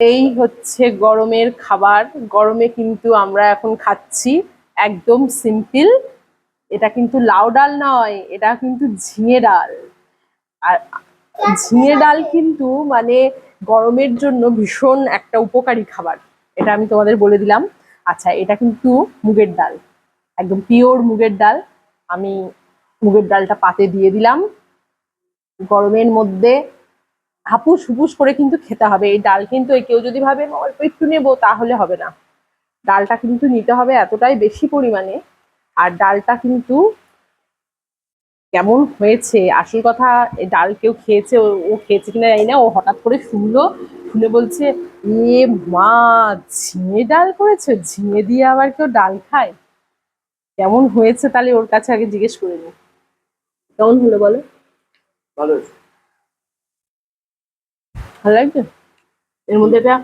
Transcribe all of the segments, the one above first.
এই হচ্ছে গরমের খাবার। গরমে কিন্তু আমরা এখন খাচ্ছি একদম সিম্পল। এটা কিন্তু লাউ ডাল নয়, এটা কিন্তু ঝিঙে ডাল। আর ঝিঙে ডাল কিন্তু মানে গরমের জন্য ভীষণ একটা উপকারী খাবার, এটা আমি তোমাদের বলে দিলাম। আচ্ছা, এটা কিন্তু মুগের ডাল, একদম পিওর মুগের ডাল। আমি মুগের ডালটা পাতে দিয়ে দিলাম। গরমের মধ্যে হাপুস হুপুস করে কিন্তু খেতে হবে এই ডাল। কিন্তু কেউ যদি ভাবে অল্প একটু নেবো, তাহলে হবে না। ডালটা কিন্তু নিতে হবে এতটাই বেশি পরিমাণে। আর ডালটা কিন্তু কেমন হয়েছে, আসল কথা, এই ডাল কেউ খেয়েছে, ও খেয়েছে কিনা জানি না, ও হঠাৎ করে শুনলো, শুনে বলছে এ মা, ঝিঙে ডাল করেছে, ঝিঙে দিয়ে আবার কেউ ডাল খায়? কেমন হয়েছে তাহলে ওর কাছে আগে জিজ্ঞেস করে নি। কেমন হলো বলো? ভালো, ভালো লাগছে? এর মধ্যে একটা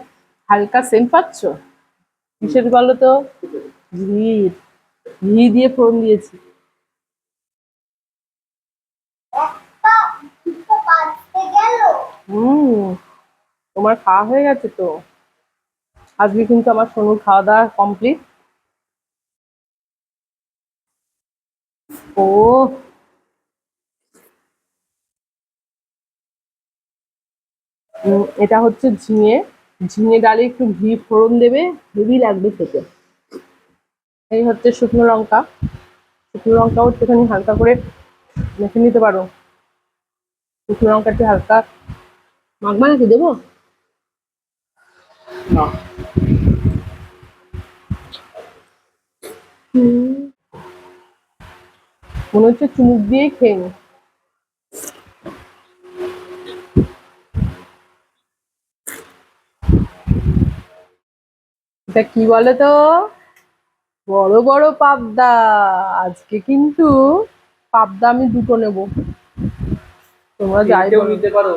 হালকা সেন্ট পাচ্ছ? কিসের বলো তো? ঘি। ঘি দিয়ে ফোড়ন দিয়েছি। তোমার খাওয়া হয়ে গেছে তো? আজকে কিন্তু আমার সোনুর খাওয়া দাওয়া কমপ্লিট। ও, এটা হচ্ছে ঝিঙে। ঝিঙে ডালে একটু ঘি ফোড়ন দেবে, হেভি লাগবে খেতে। এই হচ্ছে শুকনো লঙ্কা। শুকনো লঙ্কাও একটুখানি হালকা করে মেখে নিতে পারো। শুকনো লঙ্কাটি হালকা মাখবা নাকি, দেবো না? মনে হচ্ছে চুমুক দিয়েই খেয়ে নি। এটা কি বলে তো? বড় বড় পাবদা। আজকে কিন্তু পাবদা আমি দুটো নেব। তোমরা যাই নিতে পারো।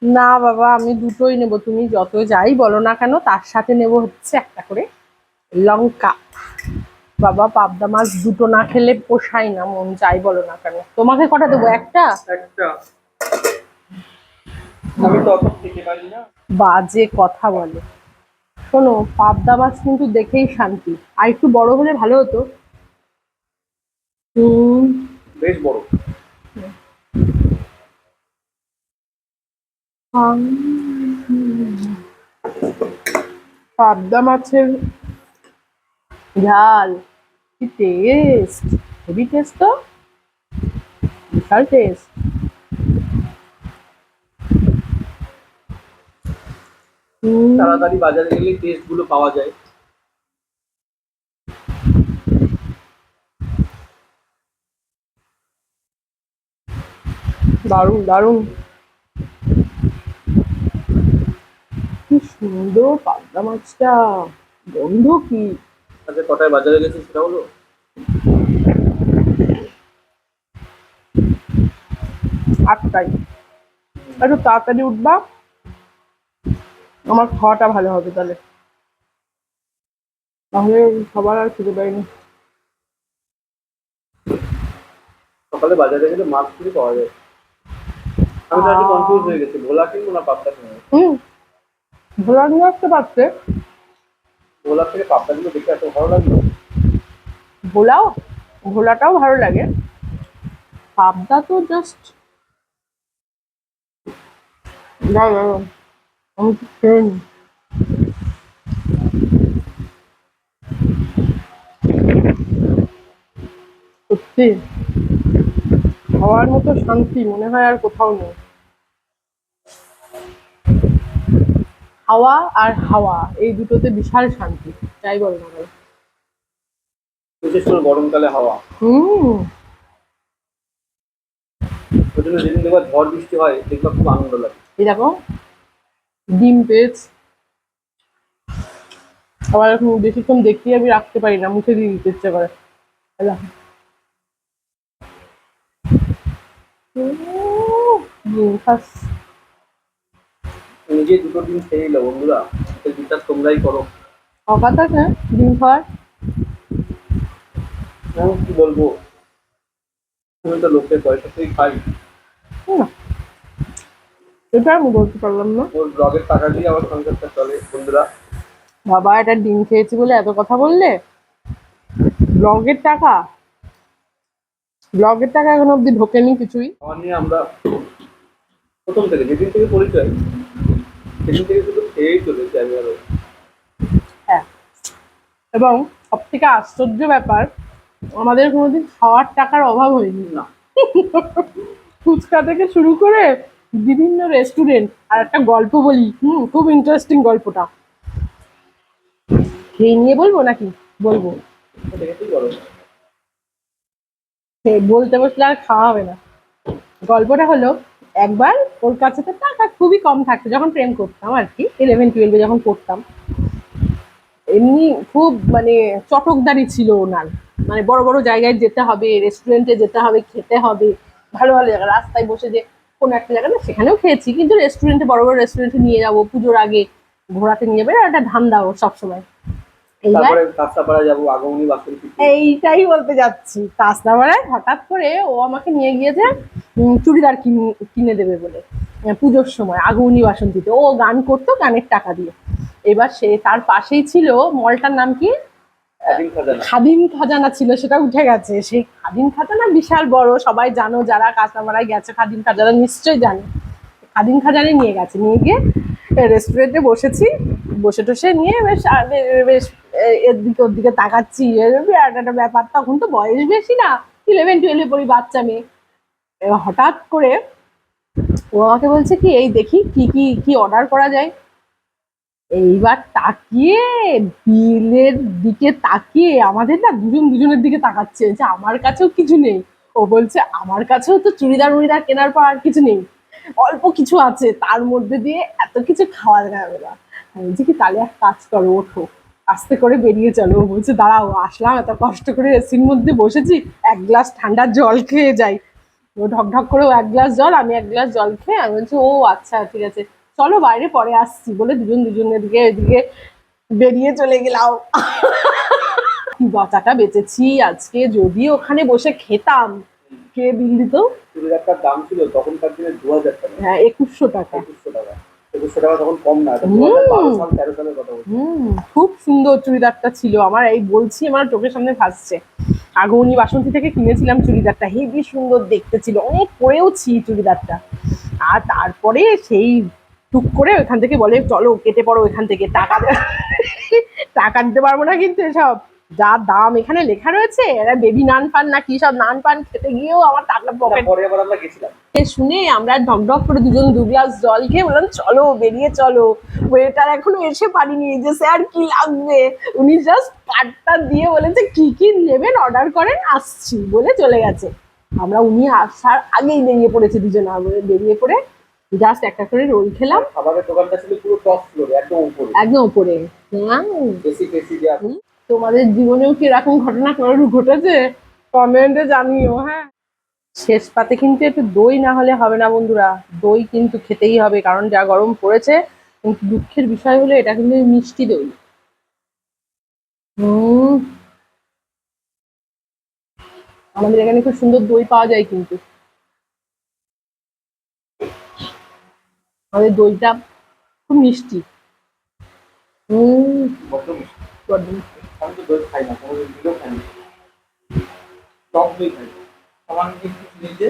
না বাবা, আমি দুটোই নেব। তুমি যত যাই বলো না কেন, তার সাথে নেব হচ্ছে একটা করে লঙ্কা। বাবা, পাবদা মাছ দুটো না খেলে পোষায় না, মন যাই বলো না কেন। তোমাকে কটা দেবো? একটা? একটা। আমি তো অত খেতে পারি না। বাজে কথা বলে। শোনো, পাবদা মাছ কিন্তু দেখেই শান্তি। আর একটু বড় হলে ভালো হতো। বেশ বড়। পাবদা মাছের ঝাল, কি টেস্ট! হেভি টেস্ট তো, বিশাল টেস্ট। তাড়াতাড়ি বাজারে গেলে টেস্ট গুলো পাওয়া যায়। দারুণ দারুণ, কি সুন্দর পাবদা মাছটা, গন্ধ কি! আচ্ছা, কটায় বাজারে গেছি সেটা হলো? 8টায়। একটু তাড়াতাড়ি উঠবা, আমার খাওয়াটা ভালো হবে তাহলে। তাহলে সবার আর খেতে পারিনি। সকালে বাজারে গেলে মাছ কিছু পাওয়া যায়। আমি তো আজকে কনফিউজ হয়ে গেছি, ভোলা কিনবো না পাবদা কিনবো। ভোলা নিয়ে আসতে পারছে। ভোলা থেকে পাবদাগুলো দেখে এত ভালো লাগলো। ভোলাও, ভোলাটাও ভালো লাগে। পাবদা তো জাস্ট আমি তো খেয়ে নি। সত্যি খাওয়ার মতো শান্তি মনে হয় আর কোথাও নেই। হাওয়া আর হাওয়া, এই দুটোতে বিশাল শান্তি, তাই বল না কেন? বিশেষ করে গরমকালে হাওয়া। ওই জন্য যেদিন দেখবা ঝড় বৃষ্টি হয়, দেখবা খুব আনন্দ লাগে। এই দেখো, ডিম পেয়েছি। আবার এখন বেশিক্ষণ দেখিয়ে আমি রাখতে পারি না, মুখে দিয়ে দিতে ইচ্ছে করে। নিজে দুটো ডিম খেয়ে নিল বন্ধুরা, বিচার তোমরাই করো। অকাত আছে ডিম খাওয়ার। কি বলবো, তুমি তো লোকের পয়সাতেই খাই। এটা আমি বলতে পারলাম না। ওর ব্লগের টাকা দিয়ে আমার সংসারটা চলে বন্ধুরা। বাবা, এটা ডিম খেয়েছি বলে এত কথা বললে? ব্লগের টাকা? ব্লগের টাকা এখন অব্দি ঢোকেনি কিছুই। আমার নিয়ে আমরা প্রথম থেকে যেদিন থেকে পরিচয় সেদিন থেকে শুধু খেয়েই চলেছি আমি আরো। হ্যাঁ, এবং সব থেকে আশ্চর্য ব্যাপার, আমাদের কোনোদিন খাওয়ার টাকার অভাব হয়নি। না, ফুচকা থেকে শুরু করে বিভিন্ন রেস্টুরেন্ট। আর একটা গল্প বলি, খুব ইন্টারেস্টিং গল্পটা। খেয়ে নিয়ে বলবো নাকি? বলবো। এটা দেখেই বলো। বলতে বসলে আর খাওয়া হবে না। গল্পটা হলো, একবার ওর কাছে তো টাকা খুবই কম থাকতো যখন প্রেম করতাম আর কি, 11-12 যখন পড়তাম। এমনি খুব মানে চটকদারি ছিল ওনার। মানে বড় বড় জায়গায় যেতে হবে, রেস্টুরেন্টে যেতে হবে, খেতে হবে ভালো ভালো জায়গা। রাস্তায় বসে যে কোনো একটা জায়গা, না সেখানেও খেয়েছি, কিন্তু রেস্টুরেন্টে, বড় বড় রেস্টুরেন্টে নিয়ে যাবো, পুজোর আগে ঘোরাতে নিয়ে যাবে, একটা ধান্দা ওর সবসময়। এইবার তারপরে কাঁচরাপাড়া যাবো, আগমনী বাসন্তী। এইটাই বলতে যাচ্ছি, কাঁচরাপাড়ায় হঠাৎ করে ও আমাকে নিয়ে গিয়েছে চুড়িদার কিনে দেবে বলে, পুজোর সময় আগমনী বাসন্তীতে। ও গান করতো, গানের টাকা দিয়ে। এবার সে, তার পাশেই ছিল মলটার নাম কি, খাদিম খাজানা। খাদিম খাজানা ছিল, সেটা উঠে গেছে। সেই খাদিম খাজানা বিশাল বড়, সবাই জানো, যারা কাঁচরাপাড়ায় গেছে খাদিম খাজানা নিশ্চয়ই জানে। খাদিম খাজানে নিয়ে গেছে, নিয়ে গিয়ে রেস্টুরেন্টে বসেছি, বসে টসে নিয়ে বেশ বেশ এর দিকে ওর দিকে তাকাচ্ছি। বিরাট একটা ব্যাপার, তখন তো বয়স বেশি না, 11-12 পড়ি, বাচ্চা মেয়ে। এবার হঠাৎ করে ও আমাকে বলছে কি, এই দেখি কি কি কি অর্ডার করা যায়। এইবার তাকিয়ে, বিলের দিকে তাকিয়ে, আমাদের না দুজন দুজনের দিকে তাকাচ্ছে যে আমার কাছেও কিছু নেই। ও বলছে আমার কাছেও তো চুড়িদার মুড়িদার কেনার পর আর কিছু নেই, অল্প কিছু আছে, তার মধ্যে দিয়ে এত কিছু খাওয়া যাবে না। আমি বলছি কি, তাহলে এক কাজ করো, ওঠো, আস্তে করে বেরিয়ে চলো। ও বলছে দাঁড়াও, আসলাম, এত কষ্ট করে এসির মধ্যে বসেছি, এক গ্লাস ঠান্ডা জল খেয়ে যাই। ও ঢক ঢক করে, ও এক গ্লাস জল, আমি এক গ্লাস জল খেয়ে আমি বলছি ও আচ্ছা ঠিক আছে, চলো বাইরে পরে আসছি বলে দুজন দুজনের দিকে এদিকে বেরিয়ে চলে গেলাম। কি বাঁচাটা বেঁচেছি আজকে, যদি ওখানে বসে খেতাম। কে বিল দিত? চুড়িদারটার দাম ছিল তখনকার দিনে 2000 টাকা। হ্যাঁ, 2100 টাকা। 2100 টাকা। 2100 টাকা তখন কম না, এটা 2012 সাল 13 সালের কথা বলছি। খুব সুন্দর চুড়িদারটা ছিল, আমার এই বলছি আমার চোখের সামনে ভাসছে। আগমনী বাসন্তী থেকে কিনেছিলাম চুড়িদারটা, হেবি সুন্দর দেখতে ছিল, অনেক পরেওছি চুড়িদারটা। আর তারপরে সেই টুক করে ওখান থেকে বলে চলো কেটে পড়ো এখান থেকে, টাকা টাকা দিতে পারবো না কিন্তু, এসব যা দাম এখানে লেখা রয়েছে, এরা বেবি নান পান না কি সব নান পান খেতে গিয়েও আমার টাকা পকেট। পরে আবার আমরা গেছিলাম, শুনে আমরা ঢক ঢক করে দুজন 2 গ্লাস জল খেয়ে বললাম চলো বেরিয়ে চলো। ওয়েটার এখনো এসে পারিনি, যে স্যার কি লাগবে, উনি জাস্ট কার্ডটা দিয়ে বলেছে কি কি নেবেন অর্ডার করেন, আসছি বলে চলে গেছে। আমরা উনি আসার আগেই বেরিয়ে পড়েছি দুজন, বেরিয়ে পড়ে জাস্ট একটা করে রোল খেলাম। খাবারের দোকানটা ছিল পুরো টপ ফ্লোরে, একদম উপরে, একদম উপরে। এসি টেসি দেওয়া। তোমাদের জীবনেও কি এরকম ঘটনা ঘটেছে? কমেন্টে জানিও। হ্যাঁ, শেষ পাতে কিন্তু একটু দই না হলে হবে না বন্ধুরা, দই কিন্তু খেতেই হবে, কারণ যা গরম পড়েছে। কিন্তু দুঃখের বিষয় হলো এটা কিন্তু মিষ্টি দই। আমাদের এখানে খুব সুন্দর দই পাওয়া যায় কিন্তু, আমাদের দইটা খুব মিষ্টি। বড্ড মিষ্টি। বড্ড মিষ্টি। আমি তো দই খাই না, কোনোদিন দিলেও খাই না, টক দই খাই। আমার কিন্তু নিজে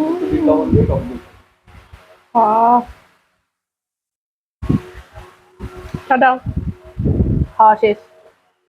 একটু বিট লবণ দিয়ে টক দই খাই। টাটা, খাওয়া শেষ।